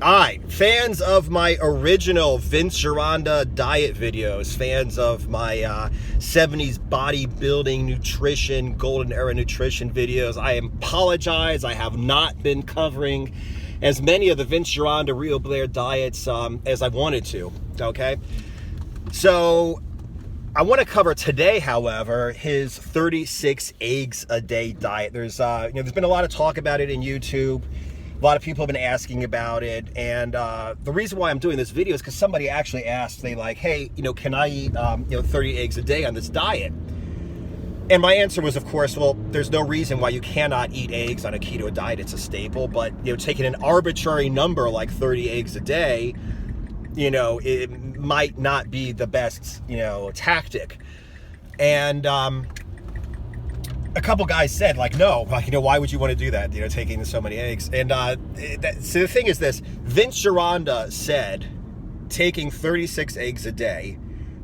Alright, fans of my original Vince Gironda diet videos, fans of my 70s bodybuilding, nutrition, golden era nutrition videos, I apologize. I have not been covering as many of the Vince Gironda Rio Blair diets as I wanted to, okay? So, I want to cover today, however, his 36 eggs a day diet. There's been a lot of talk about it in YouTube. A lot of people have been asking about it, and the reason why I'm doing this video is because somebody actually asked, they like, hey, can I eat 30 eggs a day on this diet? And my answer was, of course, well, there's no reason why you cannot eat eggs on a keto diet. It's a staple, but taking an arbitrary number like 30 eggs a day, it might not be the best tactic. And a couple guys said, like, no, like, why would you want to do that, taking so many eggs? And so the thing is this, Vince Gironda said taking 36 eggs a day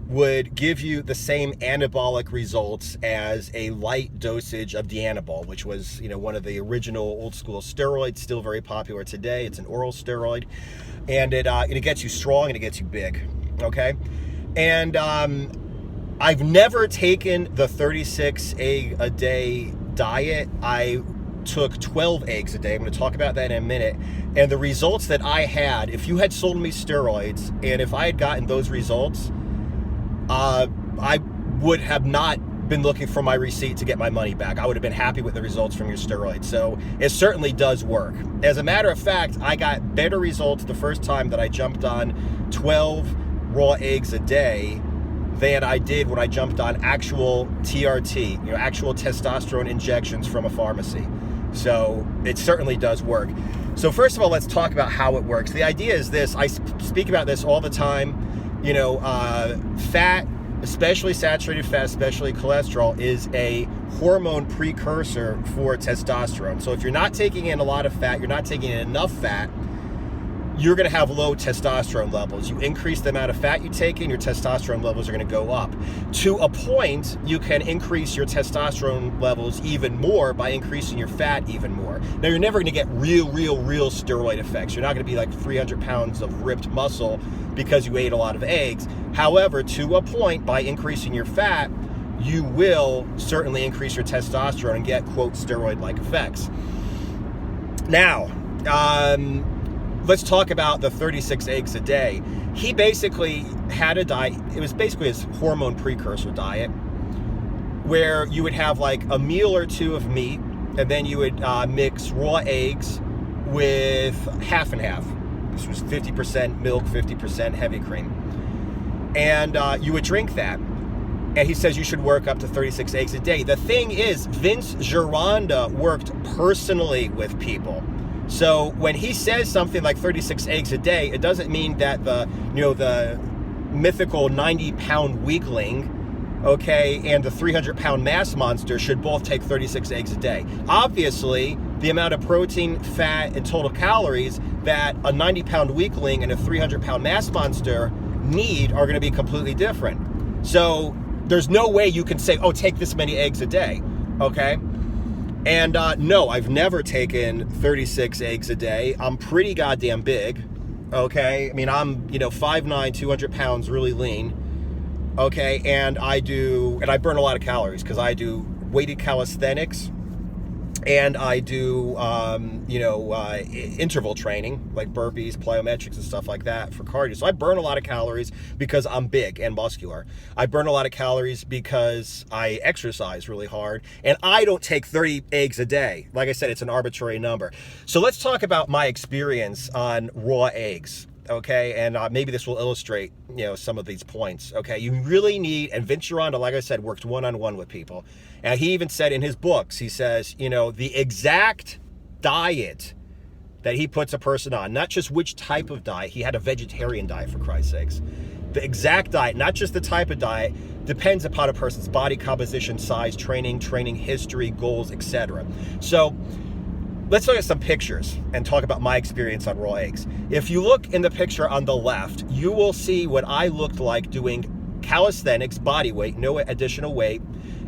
would give you the same anabolic results as a light dosage of Dianabol, which was, one of the original old school steroids, still very popular today. It's an oral steroid, and it gets you strong and it gets you big, okay? And I've never taken the 36 egg a day diet. I took 12 eggs a day. I'm going to talk about that in a minute. And the results that I had, if you had sold me steroids and if I had gotten those results, I would have not been looking for my receipt to get my money back. I would have been happy with the results from your steroids. So it certainly does work. As a matter of fact, I got better results the first time that I jumped on 12 raw eggs a day than I did when I jumped on actual TRT, actual testosterone injections from a pharmacy. So it certainly does work. So first of all, let's talk about how it works. The idea is this, I speak about this all the time, fat, especially saturated fat, especially cholesterol, is a hormone precursor for testosterone. So if you're not taking in a lot of fat, you're not taking in enough fat, you're going to have low testosterone levels. You increase the amount of fat you take in, your testosterone levels are going to go up. To a point, you can increase your testosterone levels even more by increasing your fat even more. Now, you're never going to get real steroid effects. You're not going to be like 300 pounds of ripped muscle because you ate a lot of eggs. However, to a point, by increasing your fat, you will certainly increase your testosterone and get, quote, steroid-like effects. Now, let's talk about the 36 eggs a day. He basically had a diet, it was basically his hormone precursor diet, where you would have like a meal or two of meat, and then you would mix raw eggs with half and half. This was 50% milk, 50% heavy cream. And you would drink that. And he says you should work up to 36 eggs a day. The thing is, Vince Gironda worked personally with people. So when he says something like 36 eggs a day, it doesn't mean that the mythical 90-pound weakling, okay, and the 300-pound mass monster should both take 36 eggs a day. Obviously, the amount of protein, fat, and total calories that a 90-pound weakling and a 300-pound mass monster need are going to be completely different. So there's no way you can say, oh, take this many eggs a day, okay? And no, I've never taken 36 eggs a day. I'm pretty goddamn big, okay? I mean, I'm, 5'9", 200 pounds, really lean, okay? And I burn a lot of calories because I do weighted calisthenics and I do, interval training, like burpees, plyometrics, and stuff like that for cardio. So I burn a lot of calories because I'm big and muscular. I burn a lot of calories because I exercise really hard, and I don't take 30 eggs a day. Like I said, it's an arbitrary number. So let's talk about my experience on raw eggs. Okay, and maybe this will illustrate, some of these points. Okay, you really need, and Vince Gironda, like I said, worked one-on-one with people. And he even said in his books, he says, the exact diet that he puts a person on, not just which type of diet, he had a vegetarian diet, for Christ's sakes. The exact diet, not just the type of diet, depends upon a person's body composition, size, training history, goals, etc. So, let's look at some pictures and talk about my experience on raw eggs. If you look in the picture on the left, you will see what I looked like doing calisthenics, body weight, no additional weight,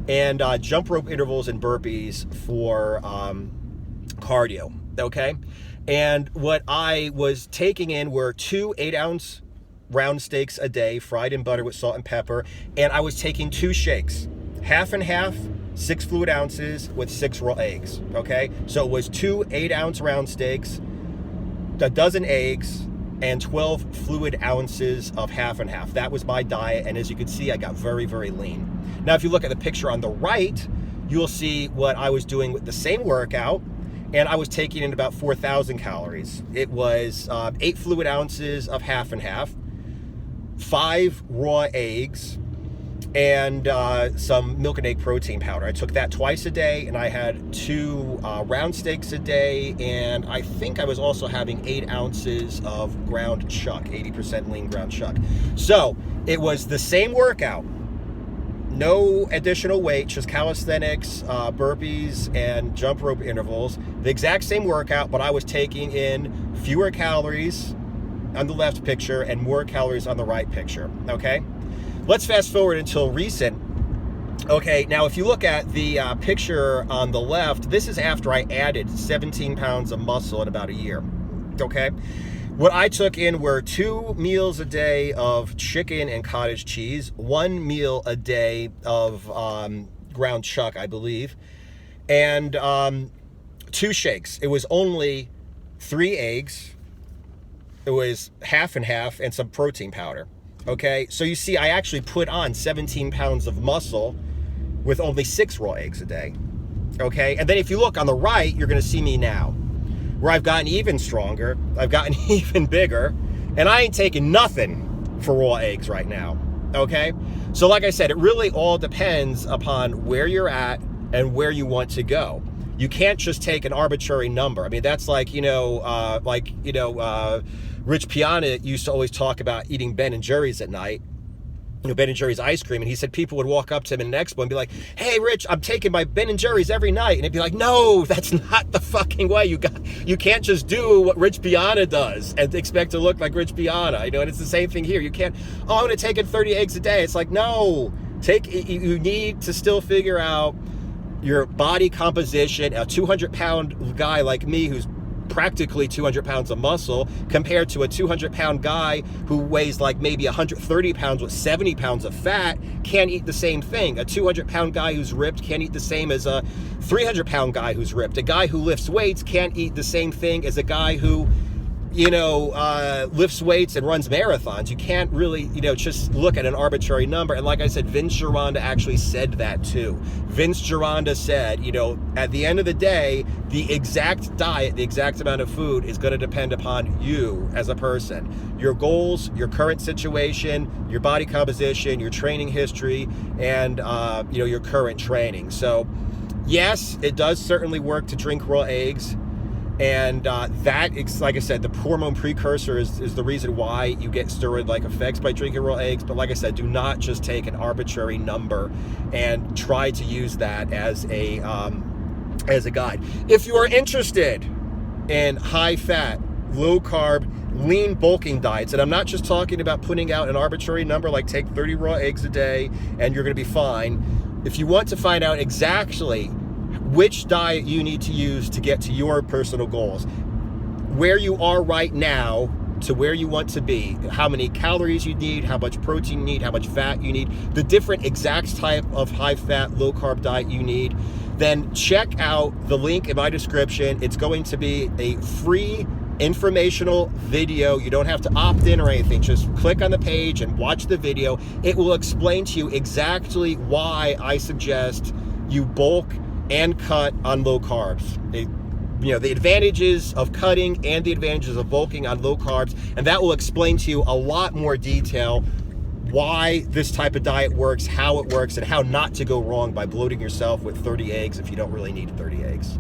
and jump rope intervals and burpees for cardio, okay? And what I was taking in were 2 8-ounce round steaks a day, fried in butter with salt and pepper. And I was taking 2 shakes, half and half, 6 fluid ounces with 6 raw eggs, okay? So it was 2 8-ounce round steaks, a dozen eggs, and 12 fluid ounces of half and half. That was my diet, and as you can see, I got very, very lean. Now, if you look at the picture on the right, you'll see what I was doing with the same workout, and I was taking in about 4,000 calories. It was 8 fluid ounces of half and half, 5 raw eggs, and some milk and egg protein powder. I took that twice a day, and I had 2 round steaks a day, and I think I was also having 8 ounces of ground chuck, 80% lean ground chuck. So it was the same workout, no additional weight, just calisthenics, burpees, and jump rope intervals. The exact same workout, but I was taking in fewer calories on the left picture and more calories on the right picture, okay? Let's fast forward until recent. Okay, now if you look at the picture on the left, this is after I added 17 pounds of muscle in about a year, okay? What I took in were 2 meals a day of chicken and cottage cheese, 1 meal a day of ground chuck, I believe, and 2 shakes. It was only 3 eggs, it was half and half, and some protein powder. Okay, so you see, I actually put on 17 pounds of muscle with only 6 raw eggs a day. Okay, and then if you look on the right, you're gonna see me now, where I've gotten even stronger, I've gotten even bigger, and I ain't taking nothing for raw eggs right now. Okay, so like I said, it really all depends upon where you're at and where you want to go. You can't just take an arbitrary number. I mean, that's like, Rich Piana used to always talk about eating Ben and Jerry's at night, Ben & Jerry's ice cream, and he said people would walk up to him in an expo and be like, "Hey, Rich, I'm taking my Ben & Jerry's every night," and he'd be like, "No, that's not the fucking way. You can't just do what Rich Piana does and expect to look like Rich Piana, and it's the same thing here. You can't, I'm gonna take in 30 eggs a day. It's like, no, you need to still figure out your body composition. A 200-pound guy like me who's practically 200 pounds of muscle compared to a 200-pound guy who weighs like maybe 130 pounds with 70 pounds of fat can't eat the same thing. A 200-pound guy who's ripped can't eat the same as a 300-pound guy who's ripped. A guy who lifts weights can't eat the same thing as a guy who lifts weights and runs marathons. You can't really, just look at an arbitrary number. And like I said, Vince Gironda actually said that too. Vince Gironda said, at the end of the day, the exact diet, the exact amount of food is going to depend upon you as a person. Your goals, your current situation, your body composition, your training history, and, your current training. So yes, it does certainly work to drink raw eggs. And that is, like I said, the hormone precursor is the reason why you get steroid-like effects by drinking raw eggs. But like I said, do not just take an arbitrary number and try to use that as a guide. If you are interested in high-fat, low-carb, lean bulking diets, and I'm not just talking about putting out an arbitrary number like take 30 raw eggs a day and you're going to be fine. If you want to find out exactly which diet you need to use to get to your personal goals, where you are right now to where you want to be, how many calories you need, how much protein you need, how much fat you need, the different exact type of high-fat, low-carb diet you need, then check out the link in my description. It's going to be a free informational video. You don't have to opt in or anything. Just click on the page and watch the video. It will explain to you exactly why I suggest you bulk and cut on low carbs. The advantages of cutting and the advantages of bulking on low carbs, and that will explain to you a lot more detail why this type of diet works, how it works, and how not to go wrong by bloating yourself with 30 eggs if you don't really need 30 eggs.